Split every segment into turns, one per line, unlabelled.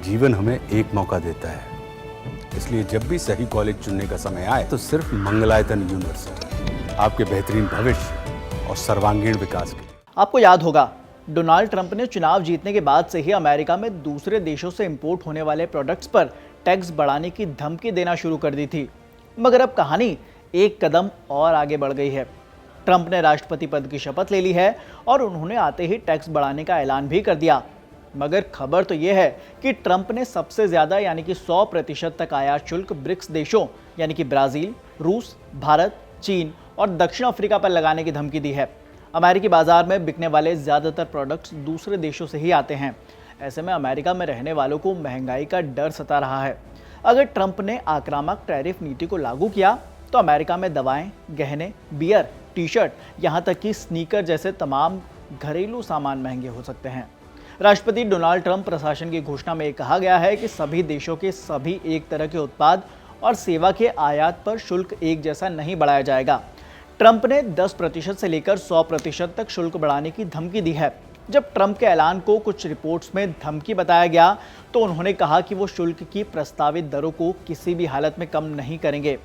जीवन हमें एक मौका देता है, इसलिए जब भी सही कॉलेज चुनने का समय आए तो सिर्फ मंगलायतन यूनिवर्सिटी आपके बेहतरीन भविष्य और सर्वांगीण विकास के लिए।
आपको याद होगा, डोनाल्ड ट्रंप ने चुनाव जीतने के बाद से ही अमेरिका में दूसरे देशों से इंपोर्ट होने वाले प्रोडक्ट्स पर टैक्स बढ़ाने की धमकी देना शुरू कर दी थी। मगर अब कहानी एक कदम और आगे बढ़ गई है। ट्रंप ने राष्ट्रपति पद की शपथ ले ली है और उन्होंने आते ही टैक्स बढ़ाने का ऐलान भी कर दिया। मगर खबर तो यह है कि ट्रंप ने सबसे ज्यादा यानी कि 100% तक आयात शुल्क ब्रिक्स देशों यानी कि ब्राजील, रूस, भारत, चीन और दक्षिण अफ्रीका पर लगाने की धमकी दी है। अमेरिकी बाजार में बिकने वाले ज्यादातर प्रोडक्ट्स दूसरे देशों से ही आते हैं। ऐसे में अमेरिका में रहने वालों को महंगाई का डर सता रहा है। अगर ट्रंप ने आक्रामक टैरिफ नीति को लागू किया तो अमेरिका में दवाएं, गहने, बियर, टी शर्ट, यहाँ तक कि स्नीकर जैसे तमाम घरेलू सामान महंगे हो सकते हैं। राष्ट्रपति डोनाल्ड ट्रंप प्रशासन की घोषणा में कहा गया है कि सभी देशों के सभी एक तरह के उत्पाद और सेवा के आयात पर शुल्क एक जैसा नहीं बढ़ाया जाएगा। ट्रंप ने 10% से लेकर 100% तक शुल्क बढ़ाने की धमकी दी है। जब ट्रंप के ऐलान को कुछ रिपोर्ट्स में धमकी बताया गया तो उन्होंने कहा कि वो शुल्क की प्रस्तावित दरों को किसी भी हालत में कम नहीं करेंगे।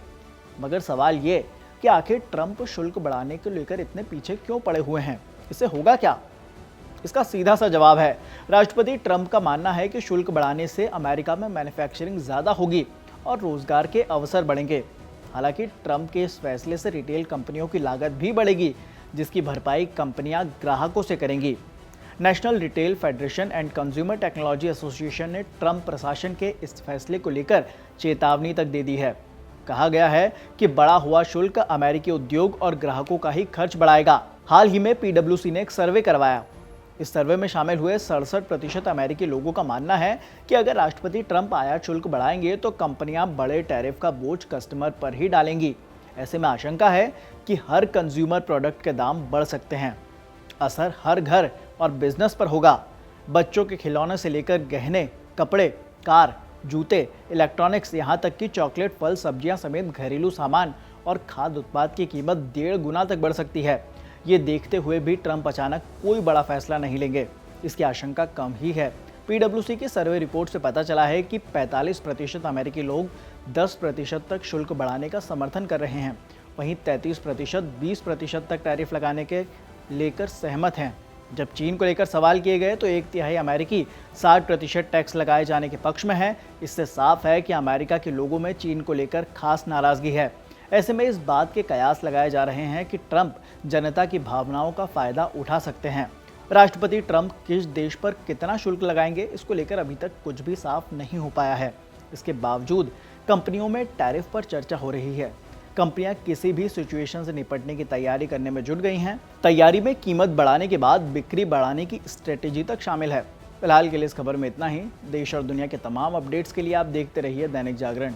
मगर सवाल ये कि आखिर ट्रंप शुल्क बढ़ाने को लेकर इतने पीछे क्यों पड़े हुए हैं? इससे होगा क्या? इसका सीधा सा जवाब है, राष्ट्रपति ट्रंप का मानना है कि शुल्क बढ़ाने से अमेरिका में मैन्युफैक्चरिंग ज़्यादा होगी और रोजगार के अवसर बढ़ेंगे। हालांकि ट्रंप के इस फैसले से रिटेल कंपनियों की लागत भी बढ़ेगी, जिसकी भरपाई कंपनियां ग्राहकों से करेंगी। National retail federation and consumer technology association ने ट्रंप प्रशासन के इस फैसले को लेकर चेतावनी तक दे दी है। कहा गया है कि बढ़ा हुआ शुल्क अमेरिकी उद्योग और ग्राहकों का ही खर्च बढ़ाएगा। हाल ही में PwC ने एक सर्वे करवाया। इस सर्वे में शामिल हुए 67% अमेरिकी लोगों का मानना है कि अगर राष्ट्रपति ट्रंप आयात शुल्क बढ़ाएंगे तो कंपनियां बड़े टैरिफ का बोझ कस्टमर पर ही डालेंगी। ऐसे में आशंका है कि हर कंज्यूमर प्रोडक्ट के दाम बढ़ सकते हैं। असर हर घर और बिजनेस पर होगा। बच्चों के खिलौने से लेकर गहने, कपड़े, कार, जूते, इलेक्ट्रॉनिक्स, यहाँ तक कि चॉकलेट, फल, सब्जियां समेत घरेलू सामान और खाद्य उत्पाद की कीमत 1.5 गुना तक बढ़ सकती है। ये देखते हुए भी ट्रंप अचानक कोई बड़ा फैसला नहीं लेंगे, इसकी आशंका कम ही है। PwC की सर्वे रिपोर्ट से पता चला है कि 45% अमेरिकी लोग 10% तक शुल्क बढ़ाने का समर्थन कर रहे हैं। वहीं 33% 20% तक टैरिफ लगाने के लेकर सहमत हैं। जब चीन को लेकर सवाल किए गए तो 1/3 अमेरिकी 60% टैक्स लगाए जाने के पक्ष में है। इससे साफ है कि अमेरिका के लोगों में चीन को लेकर खास नाराजगी है। ऐसे में इस बात के कयास लगाए जा रहे हैं कि ट्रंप जनता की भावनाओं का फायदा उठा सकते हैं। राष्ट्रपति ट्रंप किस देश पर कितना शुल्क लगाएंगे, इसको लेकर अभी तक कुछ भी साफ नहीं हो पाया है। इसके बावजूद कंपनियों में टैरिफ पर चर्चा हो रही है। कंपनियां किसी भी सिचुएशन से निपटने की तैयारी करने में जुट गई हैं। तैयारी में कीमत बढ़ाने के बाद बिक्री बढ़ाने की स्ट्रेटेजी तक शामिल है। फिलहाल के लिए इस खबर में इतना ही। देश और दुनिया के तमाम अपडेट्स के लिए आप देखते रहिए दैनिक जागरण।